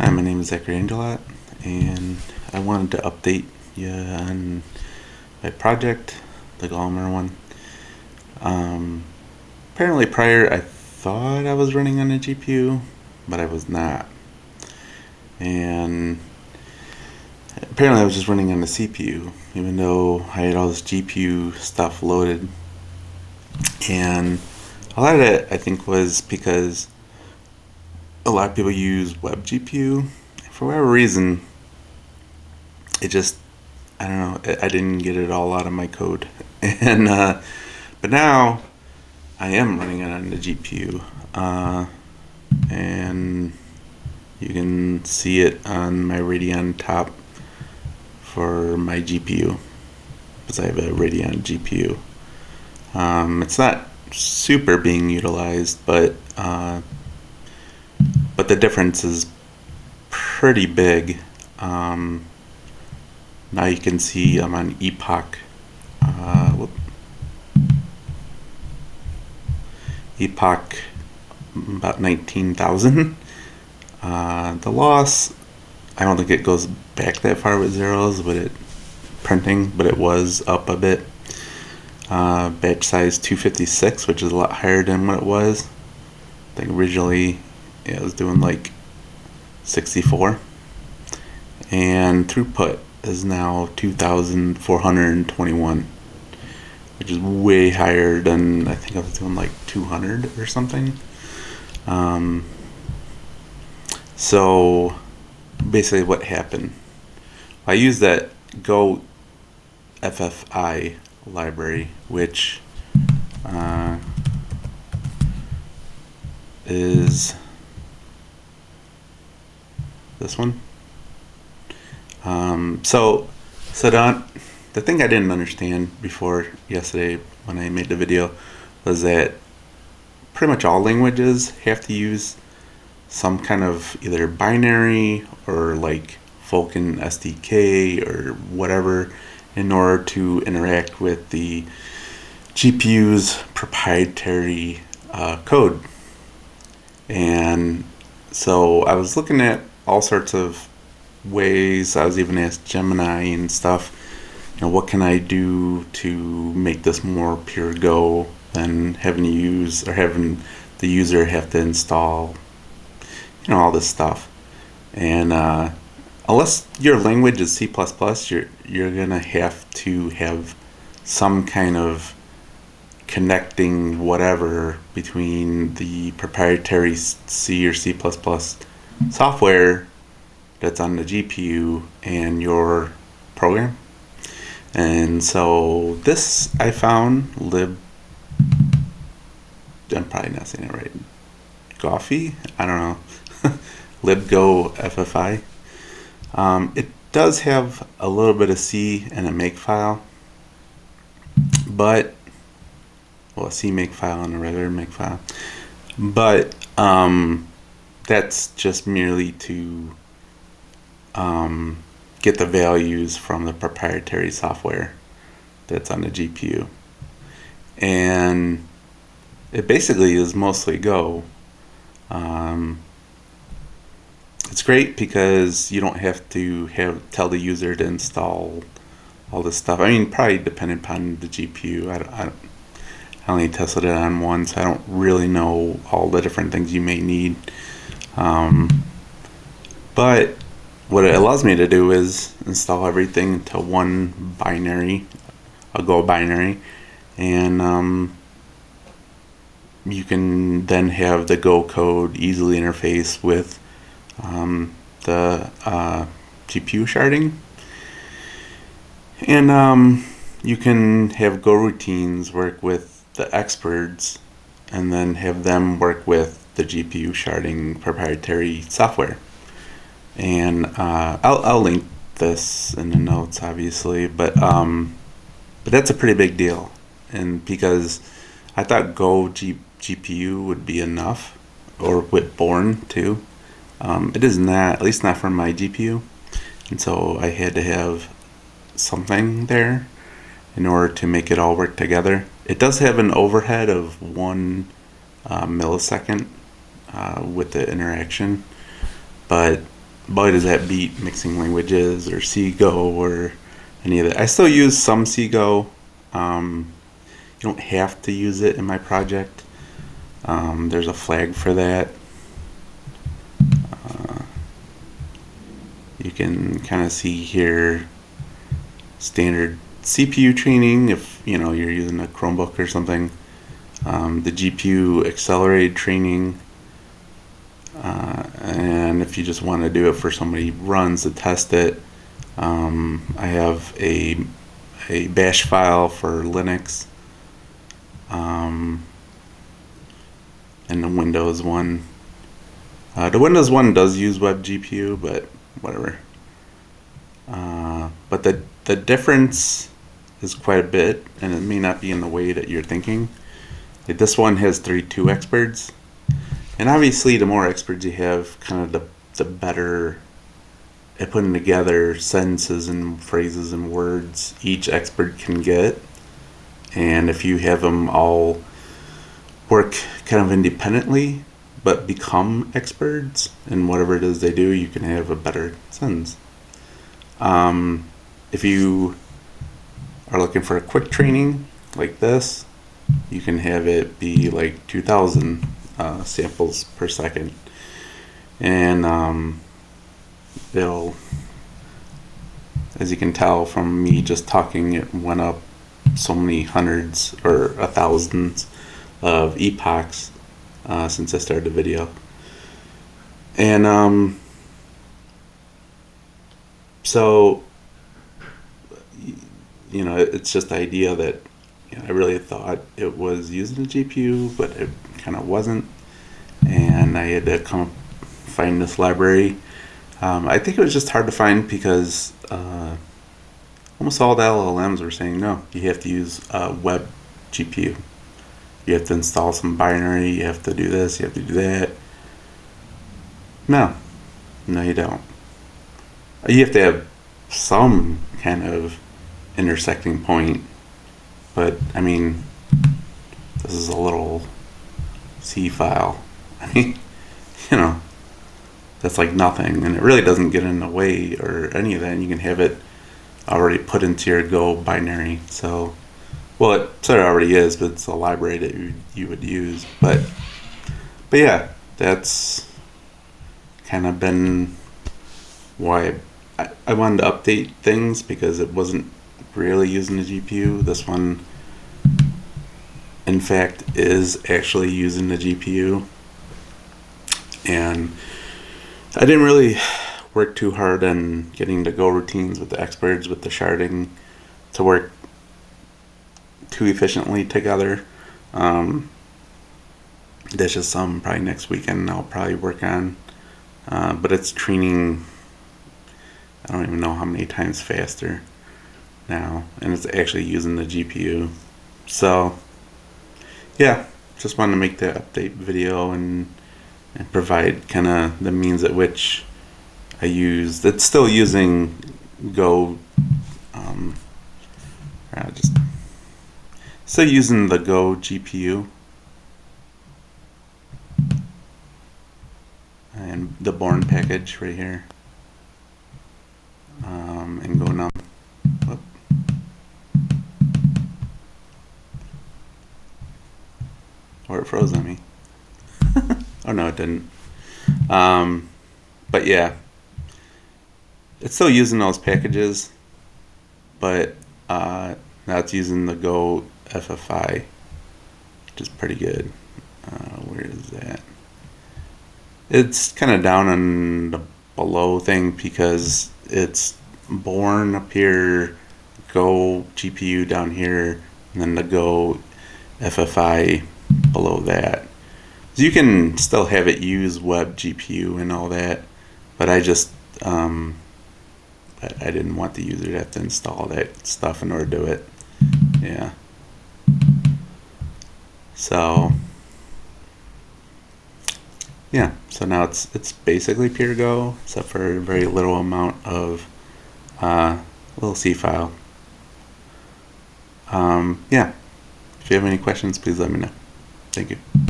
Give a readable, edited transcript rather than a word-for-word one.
Hi, my name is Zachary Angelot, and I wanted to update you on my project, the gollemer one. Apparently prior I thought I was running on a GPU, but I was not. And apparently I was just running on the CPU, even though I had all this GPU stuff loaded. And a lot of that I think was because a lot of people use web GPU. For whatever reason, it just, I don't know, I didn't get it all out of my code. And but now I am running it on the GPU, and you can see it on my Radeon top for my GPU, because I have a Radeon GPU. It's not super being utilized, but the difference is pretty big. Now you can see I'm on Epoch. Epoch about 19,000. The loss, I don't think it goes back that far with zeros with it printing, but it was up a bit. Batch size 256, which is a lot higher than what it was. I think originally it was doing like 64. And throughput is now 2,421, which is way higher than, I think I was doing like 200 or something. So basically what happened, I used that Go FFI library, which is this one. So the thing I didn't understand before yesterday when I made the video was that pretty much all languages have to use some kind of either binary or like Vulkan SDK or whatever in order to interact with the GPU's proprietary code. And so I was looking at all sorts of ways. I was even asked Gemini and stuff, what can I do to make this more pure Go than having to use or having the user have to install all this stuff. And unless your language is C++, you're gonna have to have some kind of connecting whatever between the proprietary C or C++ software that's on the GPU and your program. And so this I found I'm probably not saying it right. Goffy? I don't know. libgo FFI. It does have a little bit of C and a makefile, but a C makefile and a regular makefile, but that's just merely to get the values from the proprietary software that's on the GPU. And it basically is mostly Go. It's great because you don't have to tell the user to install all this stuff. I mean, probably depending upon the GPU. I only tested it on one, so I don't really know all the different things you may need. But what it allows me to do is install everything into one binary, a Go binary, and you can then have the Go code easily interface with the GPU sharding. And you can have Go routines work with the experts and then have them work with the GPU sharding proprietary software. And I'll link this in the notes, obviously, but that's a pretty big deal. And because I thought Go GPU would be enough, or with Born too. It is not, at least not for my GPU. And so I had to have something there in order to make it all work together. It does have an overhead of 1 millisecond with the interaction, but boy, does that beat mixing languages or C-Go or any of that. I still use some C-Go. You don't have to use it in my project. There's a flag for that. You can kind of see here standard CPU training if you're using a Chromebook or something. The GPU accelerated training, and if you just want to do it for somebody who runs to test it, I have a bash file for Linux, and the Windows one. The Windows one does use web GPU, but whatever. But the difference is quite a bit, and it may not be in the way that you're thinking. This one has 32 experts, and obviously the more experts you have, kind of the better at putting together sentences and phrases and words each expert can get. And if you have them all work kind of independently but become experts in whatever it is they do, you can have a better sentence. If you are looking for a quick training like this, you can have it be like 2,000 samples per second, and it'll, as you can tell from me just talking, it went up so many hundreds or thousands of epochs since I started the video. And so it's just the idea that I really thought it was using the GPU, but it kind of wasn't, and I had to come find this library. I think it was just hard to find because almost all the LLMs were saying no, you have to use a web GPU. You have to install some binary, you have to do this, you have to do that. No, you don't. You have to have some kind of intersecting point, but I mean, this is a little C file. I mean, that's like nothing, and it really doesn't get in the way or any of that. And you can have it already put into your Go binary. So, well, it sort of already is, but it's a library that you would use. But yeah, that's kind of been why I wanted to update things, because it wasn't really using the GPU. This one, in fact, is actually using the GPU, and I didn't really work too hard on getting the Go routines with the experts, with the sharding, to work too efficiently together. That's just something probably next weekend I'll probably work on, but it's training, I don't even know how many times faster now, and it's actually using the GPU. So yeah, just wanted to make the update video and provide kind of the means at which I use. It's still using Go, still using the Go GPU and the Born package right here, and Go num. Whoop. Or it froze on me. Oh no, it didn't. But yeah, it's still using those packages, but now it's using the Go FFI, which is pretty good. Where is that? It's kind of down on the below thing because it's Born up here, Go GPU down here, and then the Go FFI below that. So you can still have it use web GPU and all that, but I just I didn't want the user to have to install that stuff in order to do it. Yeah. So yeah, so now it's basically pure Go, except for a very little amount of little C file. Yeah. If you have any questions, please let me know. Thank you.